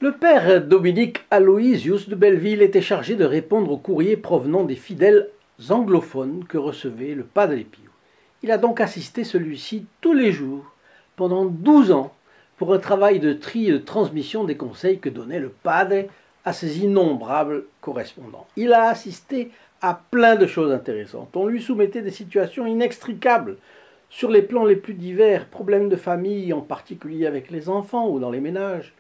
Le père Dominique Aloysius de Belleville était chargé de répondre aux courriers provenant des fidèles anglophones que recevait le Padre Pio. Il a donc assisté celui-ci tous les jours, pendant 12 ans, pour un travail de tri et de transmission des conseils que donnait le Padre à ses innombrables correspondants. Il a assisté à plein de choses intéressantes. On lui soumettait des situations inextricables sur les plans les plus divers, problèmes de famille, en particulier avec les enfants ou dans les ménages,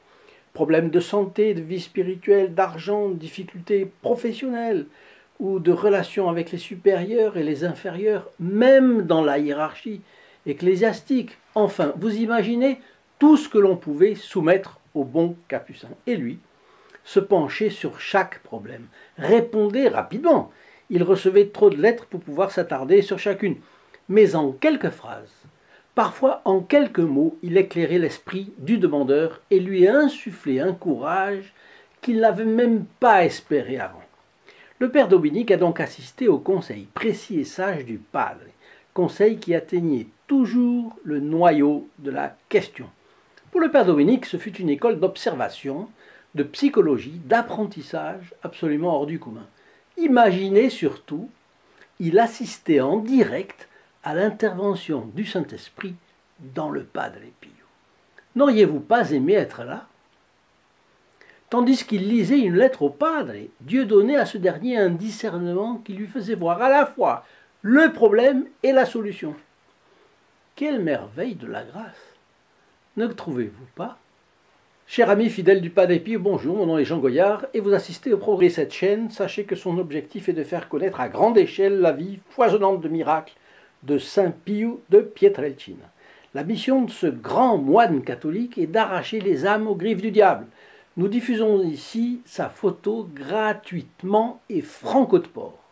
problèmes de santé, de vie spirituelle, d'argent, difficultés professionnelles ou de relations avec les supérieurs et les inférieurs, même dans la hiérarchie ecclésiastique. Enfin, vous imaginez tout ce que l'on pouvait soumettre au bon capucin. Et lui, se penchait sur chaque problème, répondait rapidement. Il recevait trop de lettres pour pouvoir s'attarder sur chacune. Mais en quelques phrases, parfois en quelques mots, il éclairait l'esprit du demandeur et lui insufflait un courage qu'il n'avait même pas espéré avant. Le père Dominique a donc assisté au conseil précis et sage du Padre, conseil qui atteignait toujours le noyau de la question. Pour le père Dominique, ce fut une école d'observation, de psychologie, d'apprentissage absolument hors du commun. Imaginez surtout, il assistait en direct à l'intervention du Saint-Esprit dans le Padre Pio. N'auriez-vous pas aimé être là? Tandis qu'il lisait une lettre au Padre, Dieu donnait à ce dernier un discernement qui lui faisait voir à la fois le problème et la solution. Quelle merveille de la grâce! Ne trouvez-vous pas? Chers amis fidèles du Padre Pio, bonjour, mon nom est Jean Goyard et vous assistez au progrès de cette chaîne. Sachez que son objectif est de faire connaître à grande échelle la vie foisonnante de miracles de Saint Pio de Pietrelcina. La mission de ce grand moine catholique est d'arracher les âmes aux griffes du diable. Nous diffusons ici sa photo gratuitement et franco de port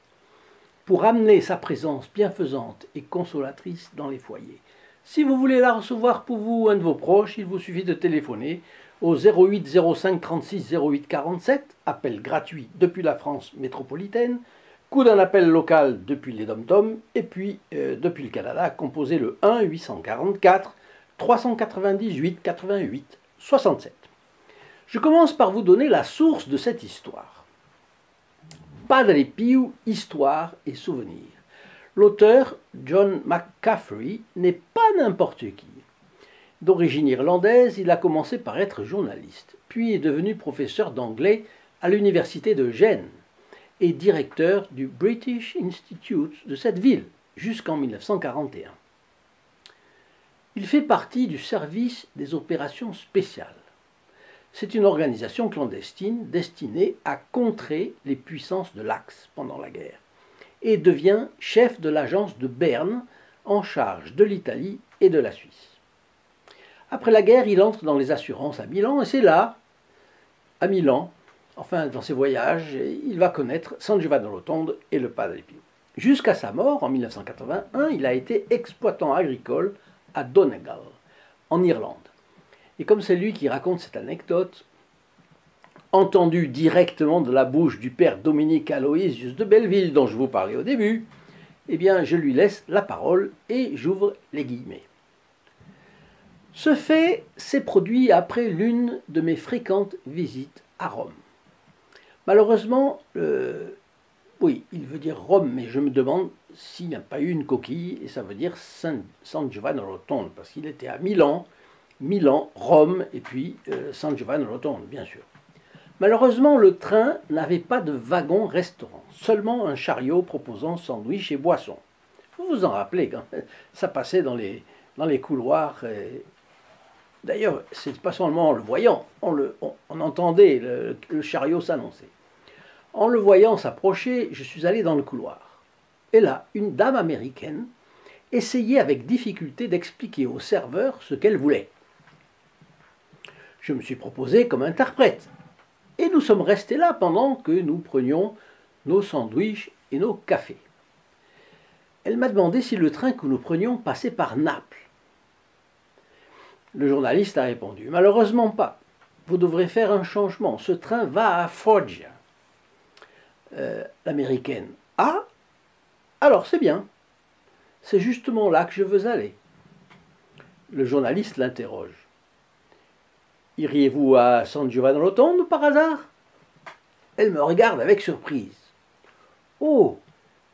pour amener sa présence bienfaisante et consolatrice dans les foyers. Si vous voulez la recevoir pour vous ou un de vos proches, il vous suffit de téléphoner au 08 05 36 08 47, appel gratuit depuis la France métropolitaine, coût d'un appel local depuis les Dom-Tom, et puis depuis le Canada, composez le 1 844 398 88 67. Je commence par vous donner la source de cette histoire. Padre Pio, histoire et souvenir. L'auteur, John McCaffrey, n'est pas n'importe qui. D'origine irlandaise, il a commencé par être journaliste, puis est devenu professeur d'anglais à l'université de Gênes et directeur du British Institute de cette ville jusqu'en 1941. Il fait partie du service des opérations spéciales. C'est une organisation clandestine destinée à contrer les puissances de l'Axe pendant la guerre et devient chef de l'agence de Berne en charge de l'Italie et de la Suisse. Après la guerre, il entre dans les assurances à Milan et c'est là, à Milan, enfin dans ses voyages, il va connaître San Giovanni Rotondo et le Padre Pio. Jusqu'à sa mort, en 1981, il a été exploitant agricole à Donegal, en Irlande. Et comme c'est lui qui raconte cette anecdote, entendue directement de la bouche du père Dominique Aloysius de Belleville, dont je vous parlais au début, eh bien je lui laisse la parole et j'ouvre les guillemets. Ce fait s'est produit après l'une de mes fréquentes visites à Rome. Malheureusement, oui, il veut dire Rome, mais je me demande s'il n'y a pas eu une coquille, et ça veut dire San Giovanni Rotondo, parce qu'il était à Milan, Rome, et puis San Giovanni Rotondo, bien sûr. Malheureusement, le train n'avait pas de wagon-restaurant, seulement un chariot proposant sandwich et boissons. Vous vous en rappelez, quand ça passait dans les couloirs. D'ailleurs, c'est pas seulement en le voyant, on entendait le chariot s'annoncer. En le voyant s'approcher, je suis allé dans le couloir. Et là, une dame américaine essayait avec difficulté d'expliquer au serveur ce qu'elle voulait. Je me suis proposé comme interprète. Et nous sommes restés là pendant que nous prenions nos sandwichs et nos cafés. Elle m'a demandé si le train que nous prenions passait par Naples. Le journaliste a répondu « Malheureusement pas. Vous devrez faire un changement. Ce train va à Foggia. » L'américaine « Ah, alors c'est bien. C'est justement là que je veux aller. » Le journaliste l'interroge. Iriez-vous à San Giovanni Rotondo par hasard? Elle me regarde avec surprise. Oh,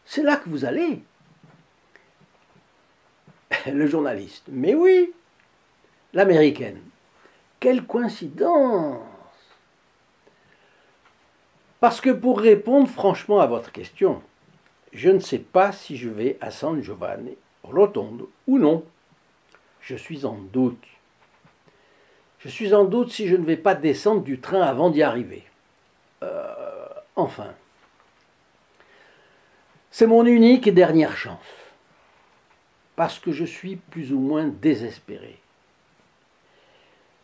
c'est là que vous allez? Le journaliste. Mais oui. L'américaine. Quelle coïncidence! Parce que pour répondre franchement à votre question, je ne sais pas si je vais à San Giovanni Rotondo ou non. Je suis en doute. Je suis en doute si je ne vais pas descendre du train avant d'y arriver. Enfin. C'est mon unique et dernière chance. Parce que je suis plus ou moins désespéré.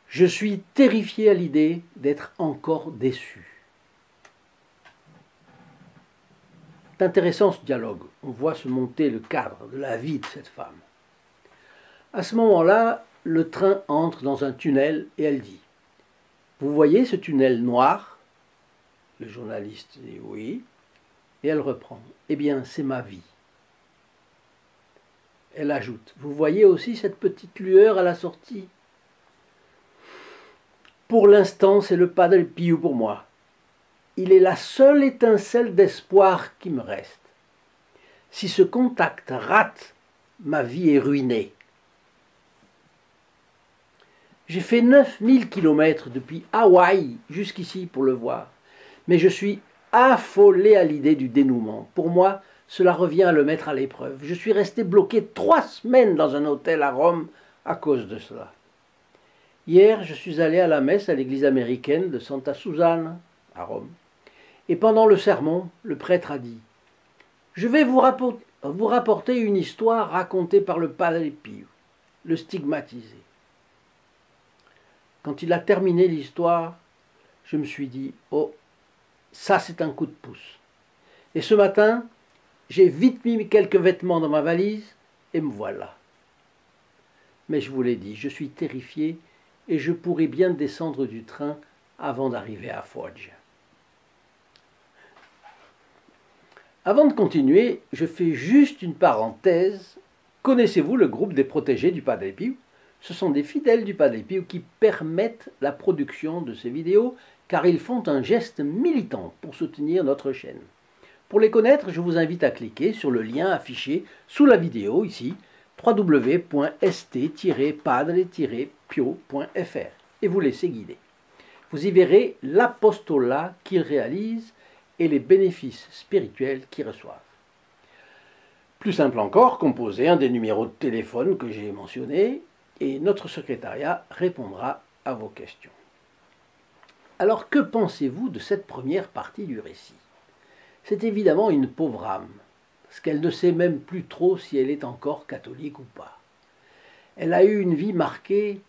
Je suis terrifié à l'idée d'être encore déçu. C'est intéressant ce dialogue. On voit se monter le cadre de la vie de cette femme. À ce moment-là, le train entre dans un tunnel et elle dit « Vous voyez ce tunnel noir ?» Le journaliste dit « Oui ». Et elle reprend « Eh bien, c'est ma vie ». Elle ajoute « Vous voyez aussi cette petite lueur à la sortie ?» Pour l'instant, c'est le Padre Pio pour moi. Il est la seule étincelle d'espoir qui me reste. Si ce contact rate, ma vie est ruinée. J'ai fait 9000 km depuis Hawaï jusqu'ici pour le voir, mais je suis affolé à l'idée du dénouement. Pour moi, cela revient à le mettre à l'épreuve. Je suis resté bloqué 3 semaines dans un hôtel à Rome à cause de cela. Hier, je suis allé à la messe à l'église américaine de Santa Susana, à Rome. Et pendant le sermon, le prêtre a dit « Je vais vous rapporter une histoire racontée par le Padre Pio, le stigmatisé. » Quand il a terminé l'histoire, je me suis dit « Oh, ça c'est un coup de pouce. » Et ce matin, j'ai vite mis quelques vêtements dans ma valise et me voilà. Mais je vous l'ai dit, je suis terrifié et je pourrais bien descendre du train avant d'arriver à Foggia. Avant de continuer, je fais juste une parenthèse. Connaissez-vous le groupe des protégés du Padre Pio? Ce sont des fidèles du Padre Pio qui permettent la production de ces vidéos car ils font un geste militant pour soutenir notre chaîne. Pour les connaître, je vous invite à cliquer sur le lien affiché sous la vidéo ici, www.st-padre-pio.fr et vous laissez guider. Vous y verrez l'apostolat qu'ils réalisent et les bénéfices spirituels qu'ils reçoivent. Plus simple encore, composez un des numéros de téléphone que j'ai mentionnés et notre secrétariat répondra à vos questions. Alors que pensez-vous de cette première partie du récit? C'est évidemment une pauvre âme, parce qu'elle ne sait même plus trop si elle est encore catholique ou pas. Elle a eu une vie marquée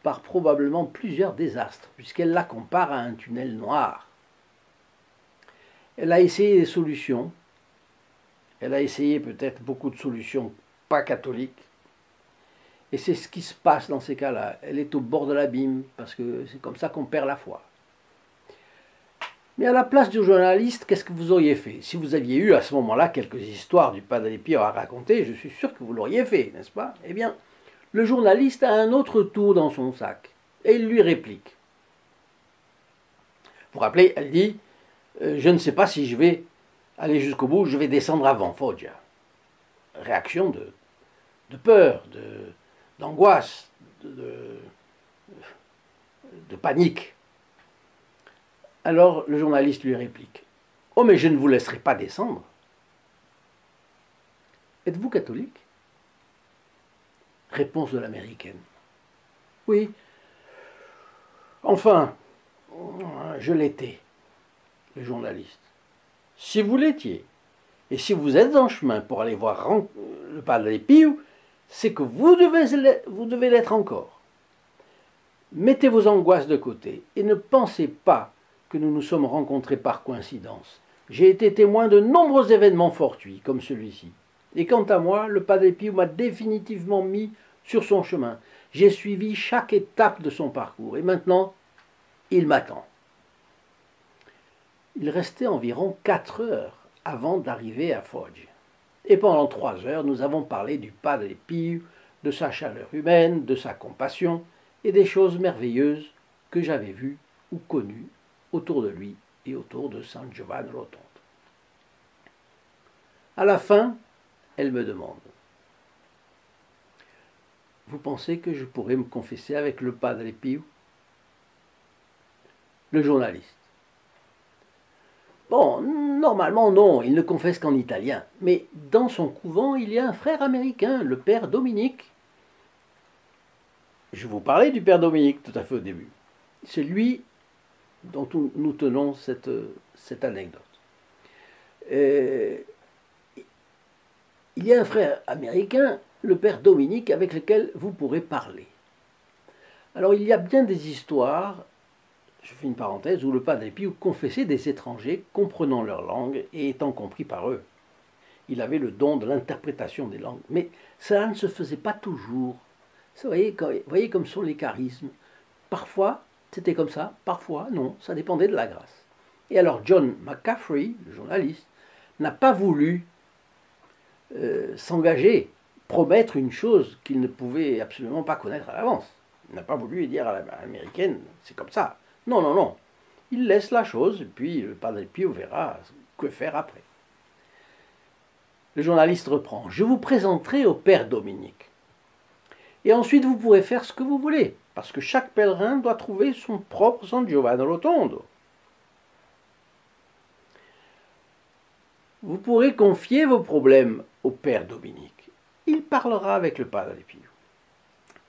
par probablement plusieurs désastres, puisqu'elle la compare à un tunnel noir. Elle a essayé des solutions. Elle a essayé peut-être beaucoup de solutions pas catholiques. Et c'est ce qui se passe dans ces cas-là. Elle est au bord de l'abîme, parce que c'est comme ça qu'on perd la foi. Mais à la place du journaliste, qu'est-ce que vous auriez fait? Si vous aviez eu à ce moment-là quelques histoires du Padre Pio à raconter, je suis sûr que vous l'auriez fait, n'est-ce pas? Eh bien, le journaliste a un autre tour dans son sac, et il lui réplique. Vous vous rappelez, elle dit je ne sais pas si je vais aller jusqu'au bout, je vais descendre avant Foggia. Réaction de peur, d'angoisse, de panique. Alors le journaliste lui réplique « Oh, mais je ne vous laisserai pas descendre. Êtes-vous catholique ?» Réponse de l'américaine. « Oui. Enfin, je l'étais. » Le journaliste. « Si vous l'étiez, et si vous êtes en chemin pour aller voir le Padre Pio, c'est que vous devez l'être encore. Mettez vos angoisses de côté et ne pensez pas que nous nous sommes rencontrés par coïncidence. J'ai été témoin de nombreux événements fortuits, comme celui-ci. Et quant à moi, le Padre Pio m'a définitivement mis sur son chemin. J'ai suivi chaque étape de son parcours. Et maintenant, il m'attend. » Il restait environ 4 heures avant d'arriver à Foggia. Et pendant 3 heures, nous avons parlé du Padre Pio, de sa chaleur humaine, de sa compassion et des choses merveilleuses que j'avais vues ou connues autour de lui et autour de San Giovanni Rotondo. À la fin, elle me demande: vous pensez que je pourrais me confesser avec le Padre Pio? Le journaliste: bon, normalement non, il ne confesse qu'en italien, mais dans son couvent il y a un frère américain, le père Dominique. Je vous parlais du père Dominique tout à fait au début. C'est lui dont nous tenons cette anecdote. Il y a un frère américain, le père Dominique, avec lequel vous pourrez parler. Alors il y a bien des histoires, je fais une parenthèse, où le Padre Pio confessait des étrangers comprenant leur langue et étant compris par eux. Il avait le don de l'interprétation des langues, mais cela ne se faisait pas toujours. Vous voyez comme sont les charismes. Parfois, c'était comme ça, parfois, non, ça dépendait de la grâce. Et alors John McCaffrey, le journaliste, n'a pas voulu s'engager, promettre une chose qu'il ne pouvait absolument pas connaître à l'avance. Il n'a pas voulu dire à l'américaine, c'est comme ça. Non, non, non. Il laisse la chose, et puis le Padre Pio verra que faire après. Le journaliste reprend: je vous présenterai au père Dominique. Et ensuite, vous pourrez faire ce que vous voulez, parce que chaque pèlerin doit trouver son propre San Giovanni Rotondo. Vous pourrez confier vos problèmes au père Dominique. Il parlera avec le Padre Pio.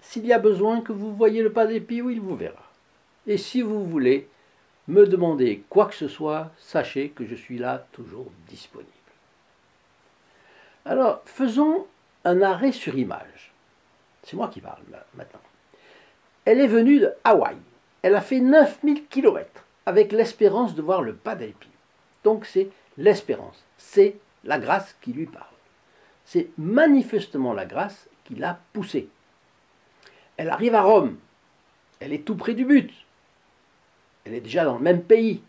S'il y a besoin que vous voyiez le Padre Pio, il vous verra. Et si vous voulez me demander quoi que ce soit, sachez que je suis là toujours disponible. Alors, faisons un arrêt sur image. C'est moi qui parle maintenant. Elle est venue de Hawaï. Elle a fait 9000 km avec l'espérance de voir le Padre Pio. Donc c'est l'espérance, c'est la grâce qui lui parle. C'est manifestement la grâce qui l'a poussée. Elle arrive à Rome. Elle est tout près du but. Elle est déjà dans le même pays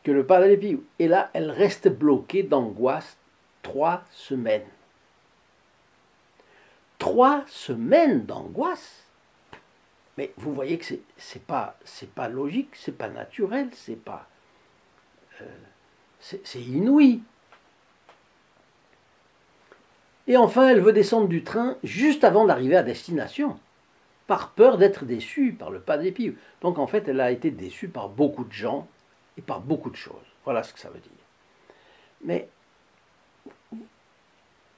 que le Padre Pio. Et là, elle reste bloquée d'angoisse 3 semaines. 3 semaines d'angoisse. Mais vous voyez que c'est pas logique, c'est pas naturel, c'est inouï. Et enfin, elle veut descendre du train juste avant d'arriver à destination, par peur d'être déçue par le Padre Pio. Donc en fait, elle a été déçue par beaucoup de gens et par beaucoup de choses. Voilà ce que ça veut dire. Mais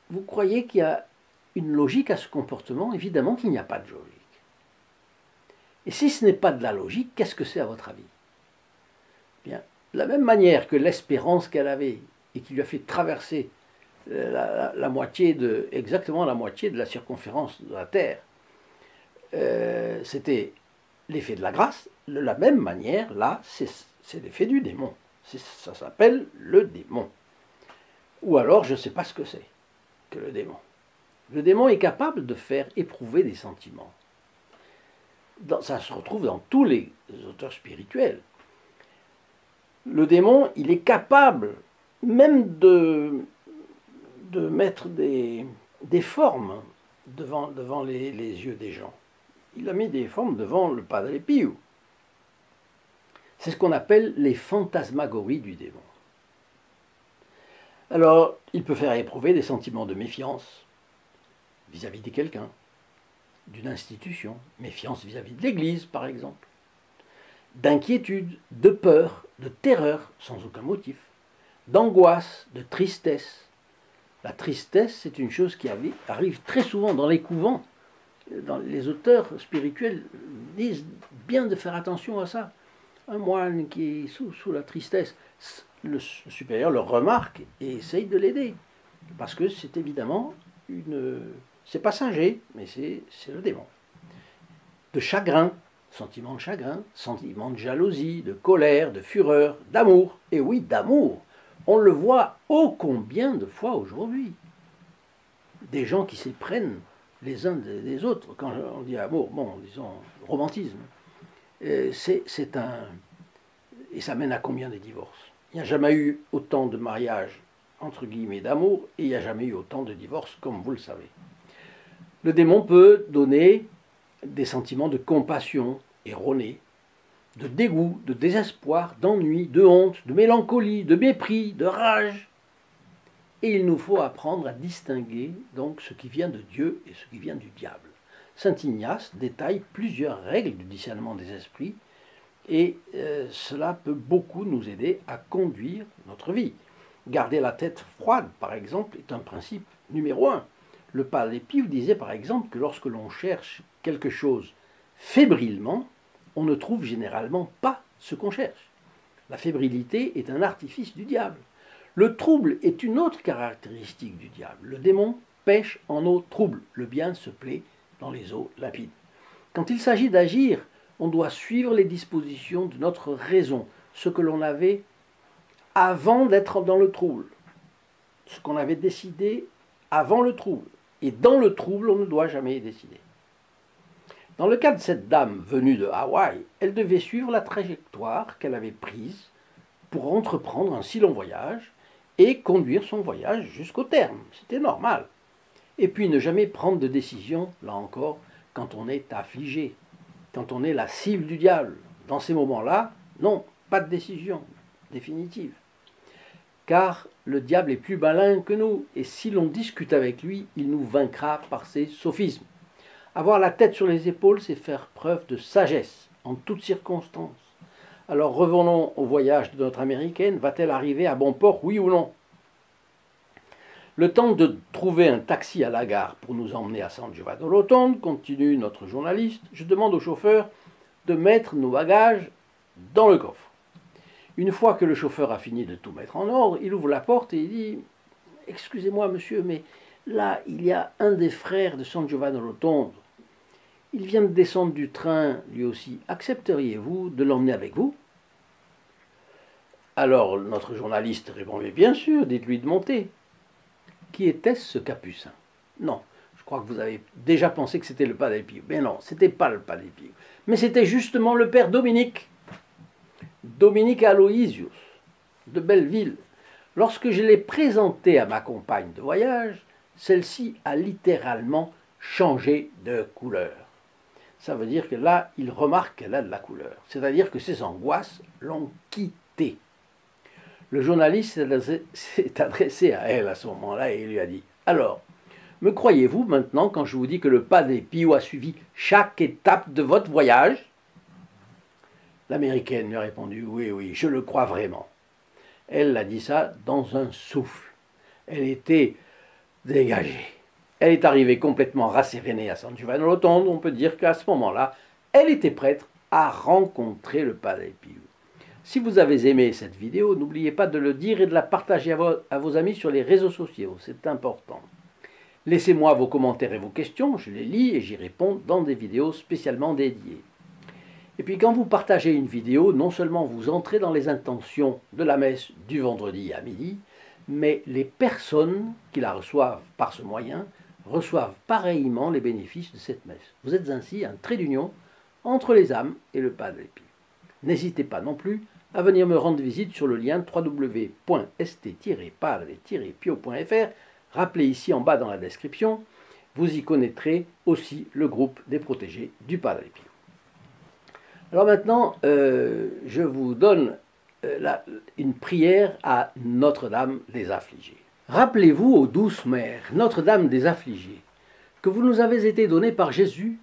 vous croyez qu'il y a une logique à ce comportement? Évidemment qu'il n'y a pas de logique. Et si ce n'est pas de la logique, qu'est-ce que c'est à votre avis? Bien, de la même manière que l'espérance qu'elle avait et qui lui a fait traverser exactement la moitié de la circonférence de la Terre, c'était l'effet de la grâce. De la même manière, là, c'est l'effet du démon. Ça s'appelle le démon. Ou alors, je ne sais pas ce que c'est que le démon. Le démon est capable de faire éprouver des sentiments. Ça se retrouve dans tous les auteurs spirituels. Le démon, il est capable même de mettre des formes devant les yeux des gens. Il a mis des formes devant le Padre Pio. C'est ce qu'on appelle les fantasmagories du démon. Alors, il peut faire éprouver des sentiments de méfiance vis-à-vis de quelqu'un, d'une institution, méfiance vis-à-vis de l'Église, par exemple, d'inquiétude, de peur, de terreur, sans aucun motif, d'angoisse, de tristesse. La tristesse, c'est une chose qui arrive très souvent dans les couvents. Les auteurs spirituels disent bien de faire attention à ça. Un moine qui est sous la tristesse, le supérieur le remarque et essaye de l'aider. Parce que c'est évidemment c'est passager, mais c'est le démon. De chagrin, sentiment de chagrin, sentiment de jalousie, de colère, de fureur, d'amour. Et oui, d'amour. On le voit ô combien de fois aujourd'hui. Des gens qui s'éprennent les uns des autres. Quand on dit amour, bon, disons romantisme. Et ça mène à combien de divorces? Il n'y a jamais eu autant de mariages, entre guillemets, d'amour, et il n'y a jamais eu autant de divorces, comme vous le savez. Le démon peut donner des sentiments de compassion erronés, de dégoût, de désespoir, d'ennui, de honte, de mélancolie, de mépris, de rage. Et il nous faut apprendre à distinguer donc ce qui vient de Dieu et ce qui vient du diable. Saint Ignace détaille plusieurs règles du discernement des esprits et cela peut beaucoup nous aider à conduire notre vie. Garder la tête froide, par exemple, est un principe numéro 1. Le Padre Pio disait par exemple que lorsque l'on cherche quelque chose fébrilement, on ne trouve généralement pas ce qu'on cherche. La fébrilité est un artifice du diable. Le trouble est une autre caractéristique du diable. Le démon pêche en eau trouble. Le bien se plaît dans les eaux limpides. Quand il s'agit d'agir, on doit suivre les dispositions de notre raison, ce que l'on avait avant d'être dans le trouble, ce qu'on avait décidé avant le trouble. Et dans le trouble, on ne doit jamais décider. Dans le cas de cette dame venue de Hawaï, elle devait suivre la trajectoire qu'elle avait prise pour entreprendre un si long voyage et conduire son voyage jusqu'au terme. C'était normal. Et puis ne jamais prendre de décision, là encore, quand on est affligé, quand on est la cible du diable. Dans ces moments-là, non, pas de décision définitive. Car le diable est plus malin que nous, et si l'on discute avec lui, il nous vaincra par ses sophismes. Avoir la tête sur les épaules, c'est faire preuve de sagesse, en toutes circonstances. Alors revenons au voyage de notre Américaine, va-t-elle arriver à bon port, oui ou non? Le temps de trouver un taxi à la gare pour nous emmener à San Giovanni Rotondo, continue notre journaliste, je demande au chauffeur de mettre nos bagages dans le coffre. Une fois que le chauffeur a fini de tout mettre en ordre, il ouvre la porte et il dit « Excusez-moi monsieur, mais là, il y a un des frères de San Giovanni Rotondo. Il vient de descendre du train, lui aussi. Accepteriez-vous de l'emmener avec vous ?» Alors notre journaliste répond « Mais bien sûr, dites-lui de monter. » Qui était-ce ce capucin? Non, je crois que vous avez déjà pensé que c'était le Padre Pio. Mais non, ce n'était pas le Padre Pio. Mais c'était justement le père Dominique. Dominique Aloysius, de Belleville. Lorsque je l'ai présenté à ma compagne de voyage, celle-ci a littéralement changé de couleur. Ça veut dire que là, il remarque qu'elle a de la couleur. C'est-à-dire que ses angoisses l'ont quittée. Le journaliste s'est adressé à elle à ce moment-là et il lui a dit « Alors, me croyez-vous maintenant quand je vous dis que le Padre Pio a suivi chaque étape de votre voyage ?» L'Américaine lui a répondu « Oui, oui, je le crois vraiment. » Elle a dit ça dans un souffle. Elle était dégagée. Elle est arrivée complètement rassérénée à San Giovanni Rotondo. On peut dire qu'à ce moment-là, elle était prête à rencontrer le Padre Pio. Si vous avez aimé cette vidéo, n'oubliez pas de le dire et de la partager à vos amis sur les réseaux sociaux. C'est important. Laissez-moi vos commentaires et vos questions. Je les lis et j'y réponds dans des vidéos spécialement dédiées. Et puis quand vous partagez une vidéo, non seulement vous entrez dans les intentions de la messe du vendredi à midi, mais les personnes qui la reçoivent par ce moyen reçoivent pareillement les bénéfices de cette messe. Vous êtes ainsi un trait d'union entre les âmes et le Padre Pio. N'hésitez pas non plus à venir me rendre visite sur le lien www.st-padre-pio.fr. Rappelez ici en bas dans la description, vous y connaîtrez aussi le groupe des protégés du Padre Pio. Alors maintenant, je vous donne une prière à Notre-Dame des Affligés. Rappelez-vous, ô douce mère, Notre-Dame des Affligés, que vous nous avez été donnée par Jésus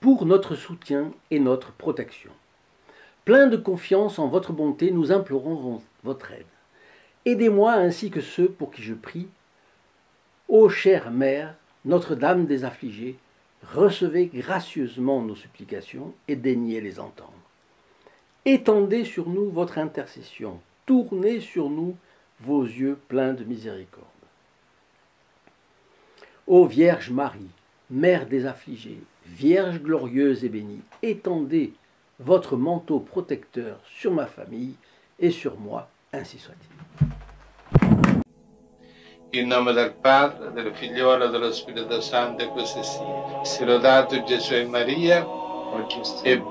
pour notre soutien et notre protection. Plein de confiance en votre bonté, nous implorons votre aide. Aidez-moi ainsi que ceux pour qui je prie. Ô chère mère, Notre-Dame des Affligés, recevez gracieusement nos supplications et daignez les entendre. Étendez sur nous votre intercession, tournez sur nous vos yeux pleins de miséricorde. Ô Vierge Marie, Mère des affligés, Vierge glorieuse et bénie, étendez votre manteau protecteur sur ma famille et sur moi, ainsi soit-il. In nome del Padre, del Figliolo e dello Spirito Santo, e così sia. Sia lodato Gesù e Maria, e